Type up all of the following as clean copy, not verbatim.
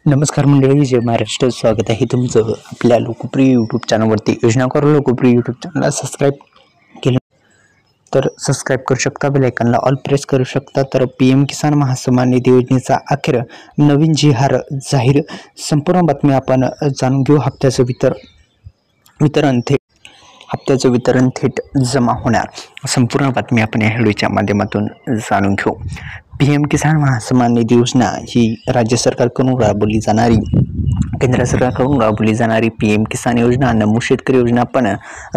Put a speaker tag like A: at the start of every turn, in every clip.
A: नमस्कार मंडळी, जय महाराष्ट्र. स्वागत आहे तुमचं आपल्या लोकप्रिय यूट्यूब चॅनलवरती. योजना करू लोकप्रिय यूट्यूब चॅनलला सबस्क्राईब केलं तर सबस्क्राईब करू शकता, बेल आयकॉनला ऑल प्रेस करू शकता. तर PM किसान महासन्मान निधी योजनेचा अखेर नवीन जाहीर. संपूर्ण बातमी आपण जाणून घेऊ. हप्त्याचं वितरण थेट जमा होणार. संपूर्ण बातमी आपण या व्हिडिओच्या माध्यमातून जाणून घेऊ. PM किसान महासन्मान निधी योजना ही राज्य सरकारकडून राबवली जाणारी, केंद्र सरकारकडून राबवली जाणारी PM किसान योजना, नमो शेतकरी योजना पण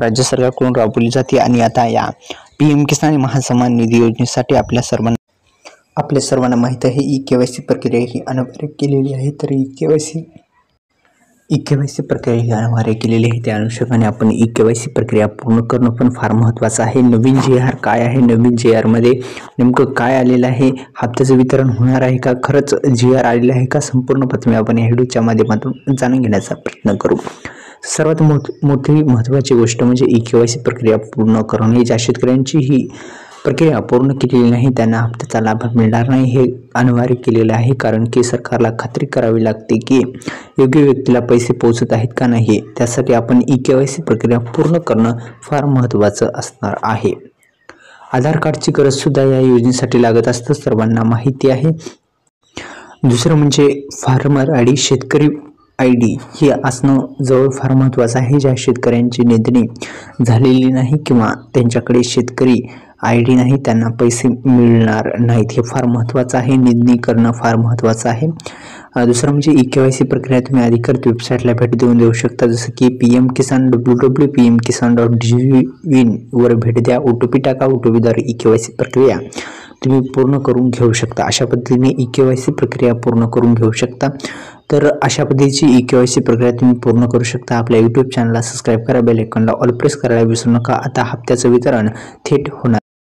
A: राज्य सरकारकडून राबवली जाते. आणि आता या PM किसान महासन्मान निधी योजनेसाठी आपल्या सर्वांना माहीत आहे, EKYC प्रक्रिया ही अनिवार्य केलेली आहे. तर EKYC प्रक्रिया ही अनिवार्य केलेली आहे. त्या अनुषंगाने आपण EKYC प्रक्रिया पूर्ण करणं पण फार महत्त्वाचं आहे. नवीन JR काय आहे, नवीन JR मध्ये नेमकं काय आलेलं आहे, हप्त्याचं वितरण होणार आहे का, खरंच JR आलेलं आहे का, संपूर्ण बातमी आपण या व्हिडिओच्या माध्यमातून जाणून घेण्याचा प्रयत्न करू. सर्वात मोठी महत्त्वाची गोष्ट म्हणजे EKYC प्रक्रिया पूर्ण करणे. ज्या शेतकऱ्यांची ही प्रक्रिया पूर्ण केलेली नाही त्यांना हप्त्याचा लाभ मिळणार नाही, हे अनिवार्य केलेलं आहे. कारण की सरकारला खात्री करावी लागते की योग्य व्यक्तीला पैसे पोहोचत आहेत का नाही. त्यासाठी आपण EKYC प्रक्रिया पूर्ण करणं फार महत्त्वाचं असणार आहे. आधार कार्डची गरज सुद्धा या योजनेसाठी लागत असतं, सर्वांना माहिती आहे. दुसरं म्हणजे फार्मर ID, शेतकरी ID हे असणं जवळ फार महत्त्वाचं आहे. ज्या शेतकऱ्यांची नोंदणी झालेली नाही किंवा त्यांच्याकडे शेतकरी ID नाही त्यांना पैसे मिळणार नाहीत, हे फार महत्त्वाचं आहे. नोंदणी करणं फार महत्त्वाचं आहे. दुसरं म्हणजे EKYC प्रक्रिया तुम्ही अधिकृत वेबसाईटला भेट देऊ शकता, जसं की PM किसान www.pmkisan.gov.in वर भेट द्या. OTP टाका, OTPद्वारे EKYC प्रक्रिया तुम्ही पूर्ण करून घेऊ शकता. अशा पद्धतीने EKYC प्रक्रिया पूर्ण करून घेऊ शकता. तर अशा पद्धतीची EKYC प्रक्रिया तुम्ही पूर्ण करू शकता. आपल्या यूट्यूब चॅनलला सबस्क्राईब करा, बेल आयकॉनला ऑल प्रेस करायला विसरू नका. आता हप्त्याचं वितरण थेट होणार.